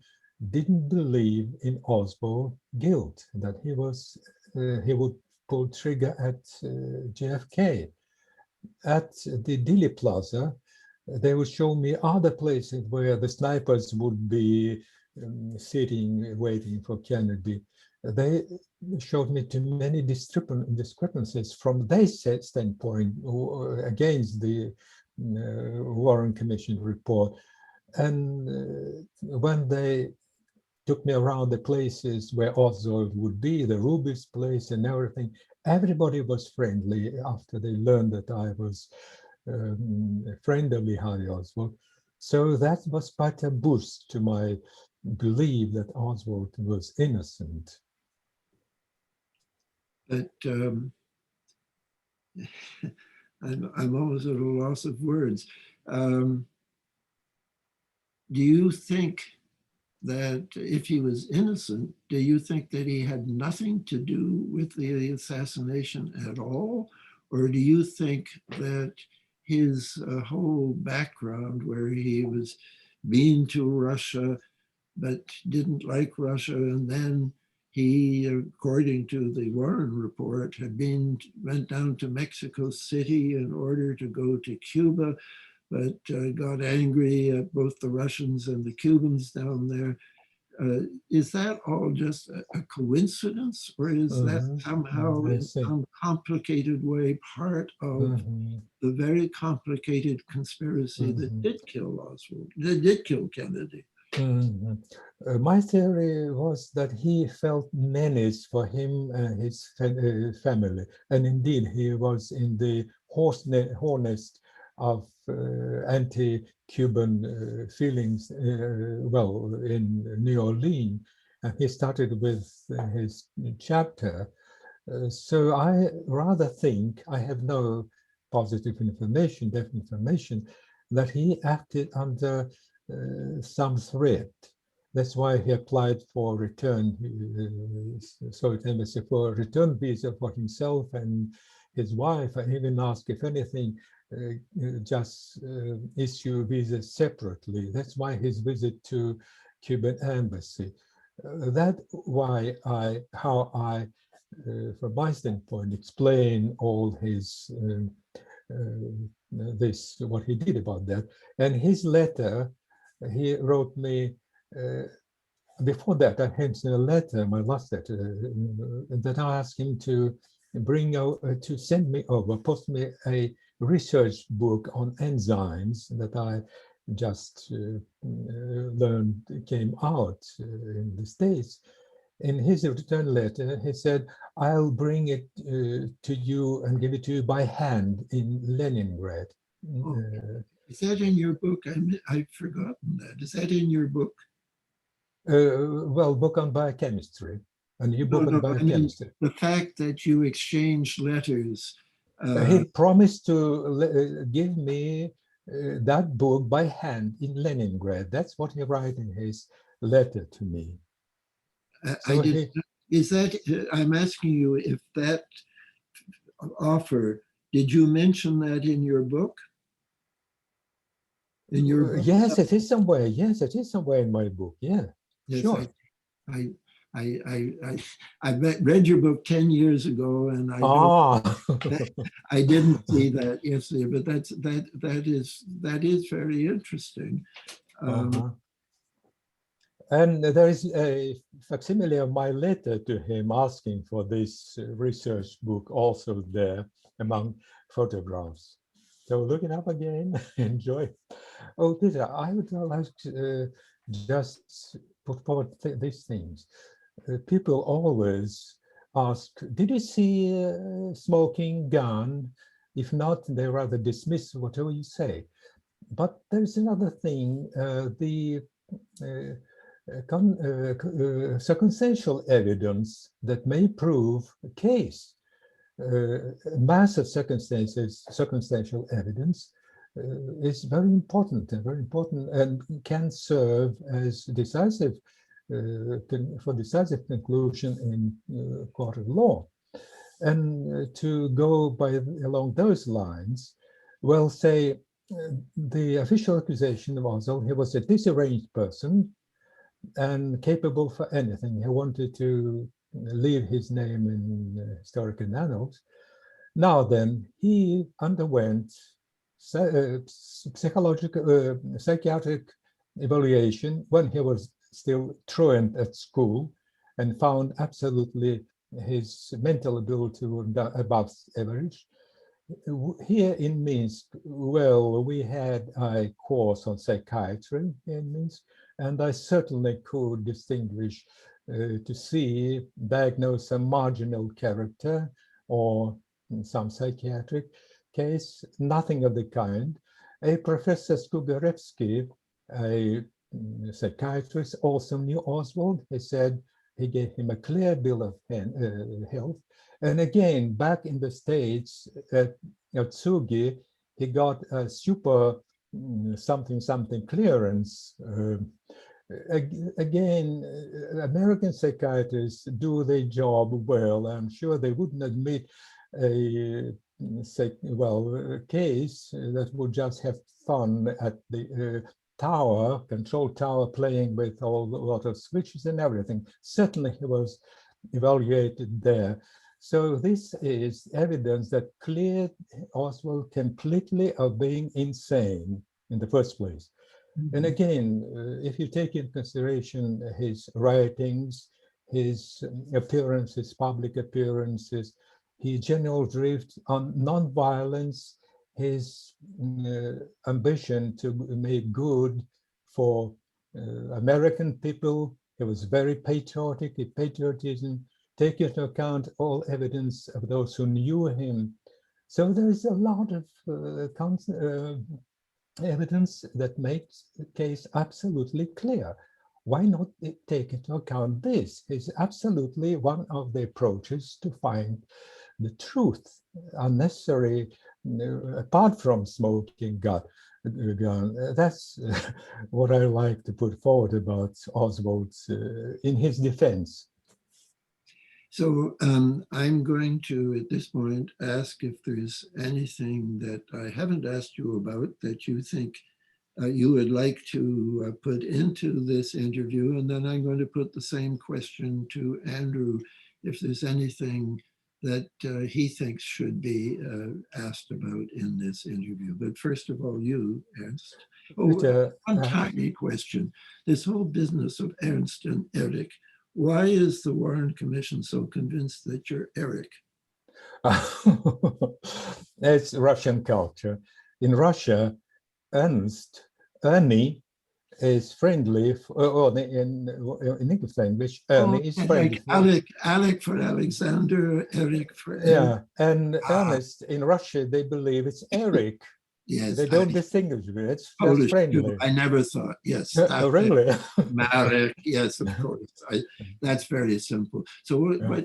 didn't believe in Oswald's guilt, that he would pull trigger at JFK. At the Dealey Plaza, they would show me other places where the snipers would be sitting, waiting for Kennedy. They showed me too many discrepancies from their standpoint against the Warren Commission report. And when they took me around the places where Oswald would be, the Ruby's place and everything, everybody was friendly after they learned that I was a friend of Lee Harvey Oswald. So that was quite a boost to my belief that Oswald was innocent. But I'm almost at a loss of words. Do you think that if he was innocent, do you think that he had nothing to do with the assassination at all? Or do you think that his whole background, where he was been to Russia, but didn't like Russia, and then he, according to the Warren report, went down to Mexico City in order to go to Cuba, but got angry at both the Russians and the Cubans down there. Is that all just a coincidence, or is that somehow in some complicated way part of the very complicated conspiracy that did kill Oswald, that did kill Kennedy? My theory was that he felt menace for him and his family, and indeed he was in the hornest of anti-Cuban feelings, well, in New Orleans, and he started with his chapter. So I rather think, I have no positive information, definite information, that he acted under some threat. That's why he applied for return, Soviet embassy for a return visa for himself and his wife, and even asked if anything, just issue visas separately. That's why his visit to Cuban embassy. That's why how I, from my standpoint, explain all his what he did about that. And his letter, he wrote me, before that, I had a letter, my last letter, that I asked him to bring out, to send me over, post me a research book on enzymes that I just learned came out in the States. In his return letter, he said, I'll bring it to you and give it to you by hand in Leningrad. Is that in your book? I've forgotten that. Is that in your book? Well, book on biochemistry, a new book on biochemistry. I mean, the fact that you exchanged letters. He promised to give me that book by hand in Leningrad. That's what he wrote in his letter to me. So is that, I'm asking you if that offer, did you mention that in your book? In your book? Yes, it is somewhere. Yes, it is somewhere in my book. Yeah, yes, sure. I read your book 10 years ago, and I didn't see that yesterday. But that is very interesting. And there is a facsimile of my letter to him asking for this research book also there among photographs. So look it up again, enjoy. Oh, Peter, I would like to just put forward these things. People always ask, did you see a smoking gun? If not, they rather dismiss whatever you say. But there's another thing, the circumstantial evidence that may prove a case. Massive circumstantial evidence is very important and can serve as decisive for decisive conclusion in court of law. And to go along those lines, well, say the official accusation of Oswald, he was a disarranged person and capable for anything. He wanted to leave his name in historical annals. Now then, he underwent psychiatric evaluation when he was still truant at school and found absolutely his mental ability was above average. Here in Minsk, well, we had a course on psychiatry in Minsk, and I certainly could distinguish to see, diagnose some marginal character or some psychiatric case, nothing of the kind. A Professor Skugarevsky, a psychiatrist, also knew Oswald. He said he gave him a clear bill of health. And again, back in the States, at Tsugi, he got a super something clearance. Again, American psychiatrists do their job well. I'm sure they wouldn't admit a case that would just have fun at the control tower, playing with a lot of switches and everything. Certainly he was evaluated there. So this is evidence that cleared Oswald completely of being insane in the first place. And again, if you take into consideration his writings, his appearances, public appearances, his general drift on nonviolence, his ambition to make good for American people, he was very patriotic. Patriotism, take into account all evidence of those who knew him. So there is a lot of evidence that makes the case absolutely clear. Why not take into account this? It's absolutely one of the approaches to find the truth. Unnecessary, apart from smoking gun. That's what I like to put forward about Oswald in his defense. So I'm going to, at this point, ask if there's anything that I haven't asked you about that you think you would like to put into this interview. And then I'm going to put the same question to Andrew, if there's anything that he thinks should be asked about in this interview. But first of all, you, Ernst. Oh, one tiny question. This whole business of Ernst and Eric, why is the Warren Commission so convinced that you're Eric? It's Russian culture. In Russia, Ernie is friendly, or in English language, Ernie is friendly. Like Alec for Alexander, Eric for Eric. Yeah, and Ernest in Russia, they believe it's Eric. Yes, they don't distinguish it. It's Polish just friendly. I never thought. Yes, oh, really? Marek. Yes, of course. That's very simple. So,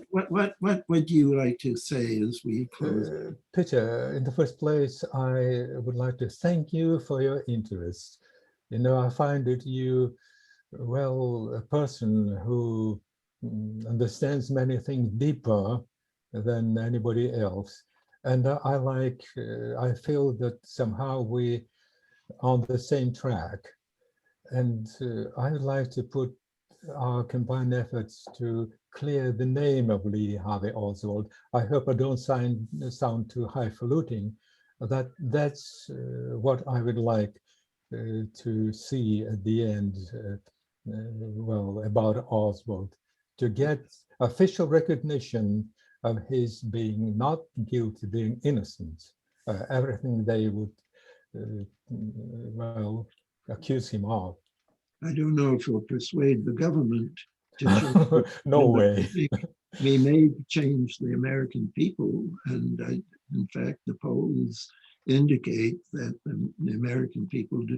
what would you like to say as we close? Peter, in the first place, I would like to thank you for your interest. You know, I find that you, well, a person who understands many things deeper than anybody else. And I feel that somehow we are on the same track. And I would like to put our combined efforts to clear the name of Lee Harvey Oswald. I hope I don't sound too highfalutin. That's what I would like to see at the end, well, about Oswald, to get official recognition of his being not guilty, being innocent, everything they would, well, accuse him of. I don't know if we'll persuade the government to change. No way. We may change the American people, and in fact, the polls indicate that the American people do.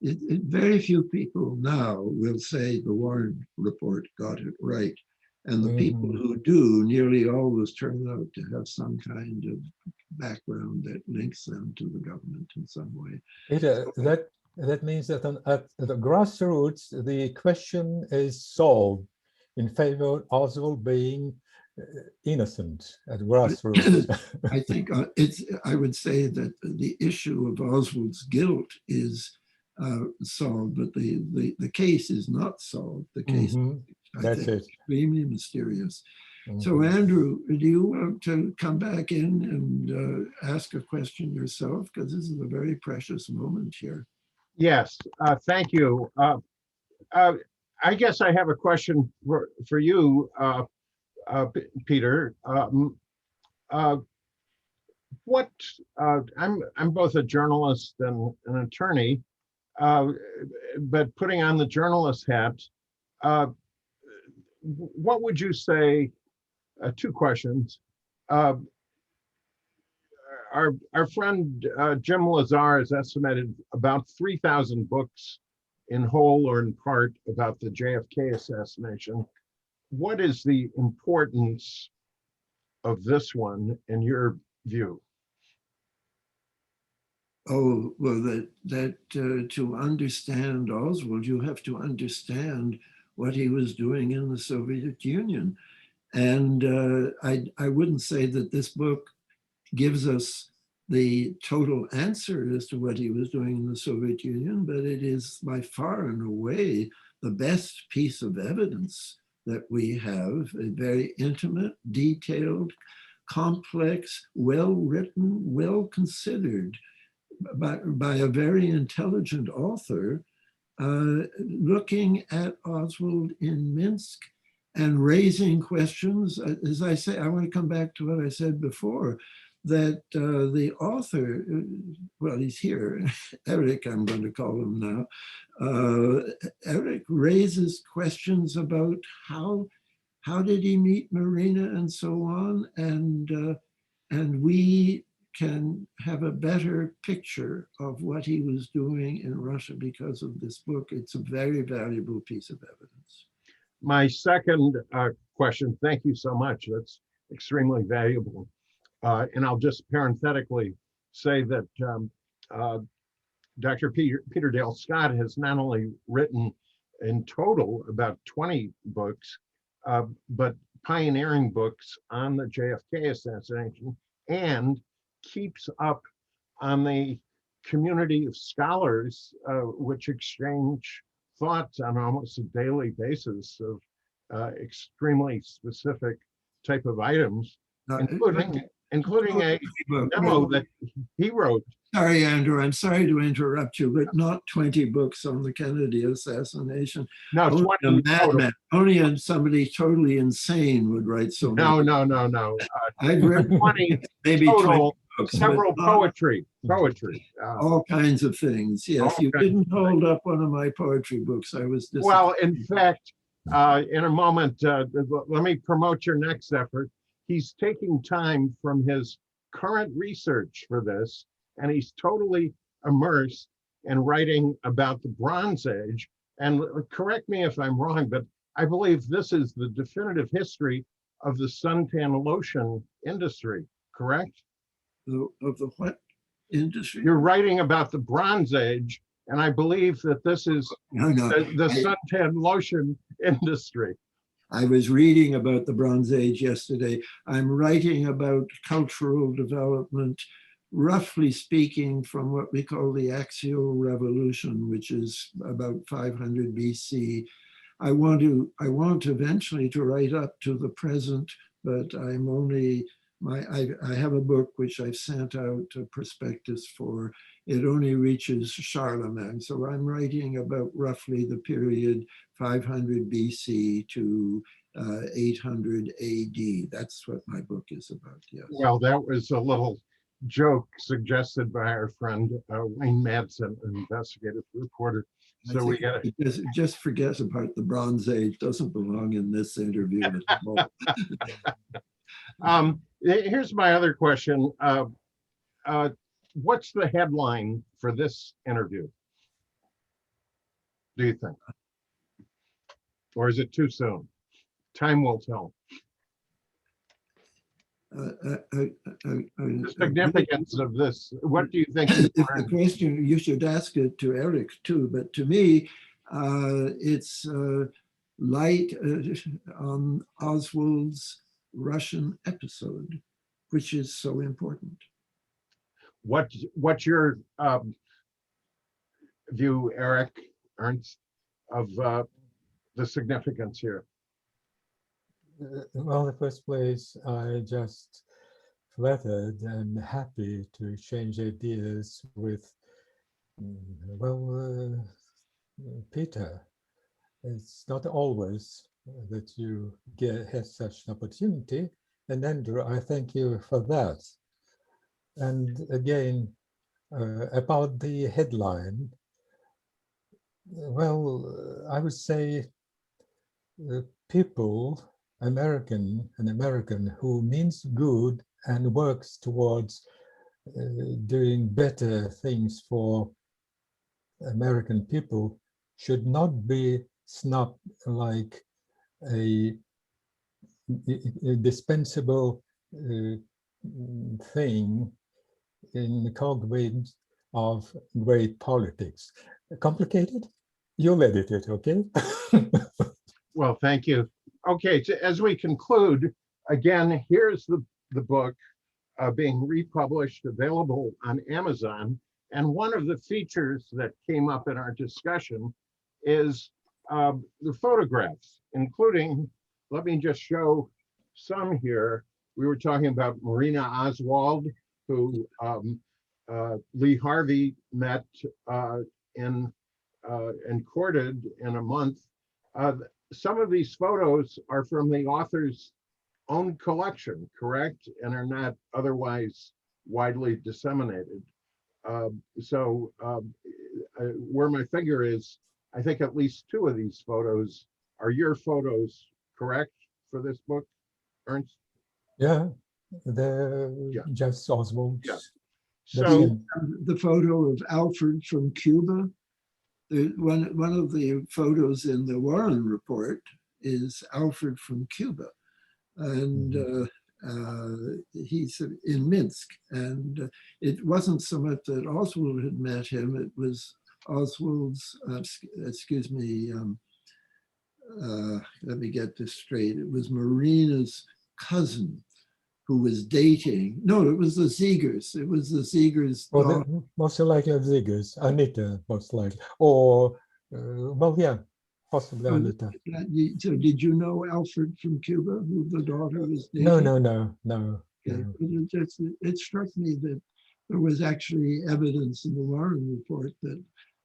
Very few people now will say the Warren report got it right. And the people who do nearly always turn out to have some kind of background that links them to the government in some way. That means that at the grassroots, the question is solved in favor of Oswald being innocent at grassroots. I think I would say that the issue of Oswald's guilt is solved, but the case is not solved. The case, I think, is extremely mysterious. So, Andrew, do you want to come back in and ask a question yourself? Because this is a very precious moment here. Yes, thank you. I guess I have a question for you, Peter. I'm both a journalist and an attorney, but putting on the journalist hat, what would you say? Two questions. our friend Jim Lazar has estimated about 3,000 books in whole or in part about the JFK assassination. What is the importance of this one in your view? Oh, well, to understand Oswald, you have to understand what he was doing in the Soviet Union. And I wouldn't say that this book gives us the total answer as to what he was doing in the Soviet Union, but it is by far and away the best piece of evidence that we have, a very intimate, detailed, complex, well-written, well-considered by a very intelligent author, looking at Oswald in Minsk and raising questions. As I say, I want to come back to what I said before, that the author, well, he's here, Eric, I'm going to call him now. Eric raises questions about how did he meet Marina and so on, and we can have a better picture of what he was doing in Russia because of this book. It's a very valuable piece of evidence. My second question, thank you so much. That's extremely valuable. And I'll just parenthetically say that Dr. Peter Dale Scott has not only written in total about 20 books, but pioneering books on the JFK assassination, and keeps up on the community of scholars which exchange thoughts on almost a daily basis of extremely specific type of items, including a memo that he wrote. Sorry, Andrew, I'm sorry to interrupt you, but not 20 books on the Kennedy assassination. No, only 20 a madman, only somebody totally insane would write so many. No. I've read 20 maybe total, 20 books, several poetry. All kinds of things. Yes, you didn't hold up one of my poetry books. I was disappointed. Well, in fact, in a moment, let me promote your next effort. He's taking time from his current research for this, and he's totally immersed in writing about the Bronze Age. And correct me if I'm wrong, but I believe this is the definitive history of the suntan lotion industry, correct? Of the what industry? You're writing about the Bronze Age, and I believe that this is the suntan lotion industry. I was reading about the Bronze Age yesterday. I'm writing about cultural development, roughly speaking, from what we call the Axial Revolution, which is about 500 BC. I want eventually to write up to the present, but I'm only, I have a book which I've sent out a prospectus for. It only reaches Charlemagne. So I'm writing about roughly the period 500 BC to 800 AD. That's what my book is about, yes. Well, that was a little joke suggested by our friend Wayne Madsen, an investigative reporter. So we got to just forget about the Bronze Age. Doesn't belong in this interview at all. Here's my other question. What's the headline for this interview, do you think? Or is it too soon? Time will tell. The significance of this, what do you think? The question, you should ask it to Eric too, but to me, it's light on Oswald's Russian episode, which is so important. What's your view, Eric, Ernst, of the significance here? Well, in the first place, I just flattered and happy to exchange ideas with, well, Peter. It's not always that you have such an opportunity. And Andrew, I thank you for that. And again, about the headline, well, I would say people, an American who means good and works towards doing better things for American people should not be snubbed like a dispensable thing in the cogwheels of great politics. Complicated? You'll edit it, okay? Well, thank you. Okay, so as we conclude, again, here's the book being republished, available on Amazon. And one of the features that came up in our discussion is the photographs, including, let me just show some here. We were talking about Marina Oswald, who Lee Harvey met and courted in a month. Some of these photos are from the author's own collection, correct? And are not otherwise widely disseminated. Where my finger is, I think at least two of these photos are your photos, correct, for this book, Ernst? Yeah, they're just Oswald's. Yeah. That's So him. The photo of Alfred from Cuba, one of the photos in the Warren report is Alfred from Cuba. And he's in Minsk. And it wasn't so much that Oswald had met him, it was Oswald's, excuse me, let me get this straight. It was Marina's cousin who was dating. No, it was the Ziegers. It was the Ziegers' Well, daughter. most likely Ziggers, Anita, most likely. Or, well, yeah, possibly Anita. So did you know Alfred from Cuba, who the daughter was dating? No. Yeah, it struck me that there was actually evidence in the Warren report that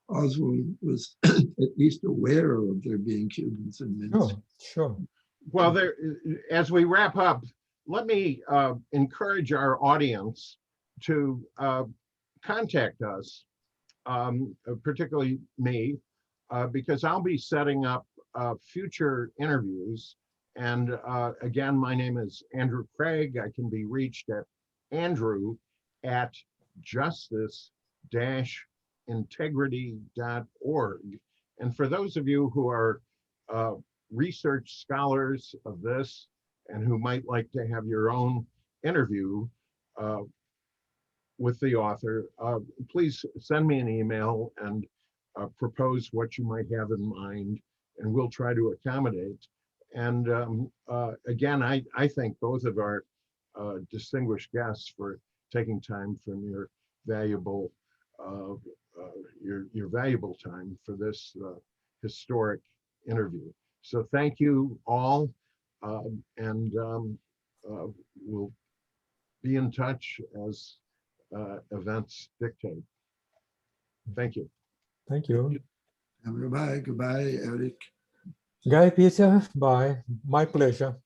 Oswald was at least aware of there being Cubans in Minsk. Oh, sure. well, there, as we wrap up, let me encourage our audience to contact us, particularly me, because I'll be setting up future interviews. And again, my name is Andrew Craig. I can be reached at andrew@justice-integrity.org. And for those of you who are research scholars of this and who might like to have your own interview with the author, please send me an email and propose what you might have in mind, and we'll try to accommodate. And again, I thank both of our distinguished guests for taking time from your valuable time for this historic interview. So thank you all, and we'll be in touch as events dictate. Thank you. Thank you. Goodbye, Eric. Guy, Peter, bye. My pleasure.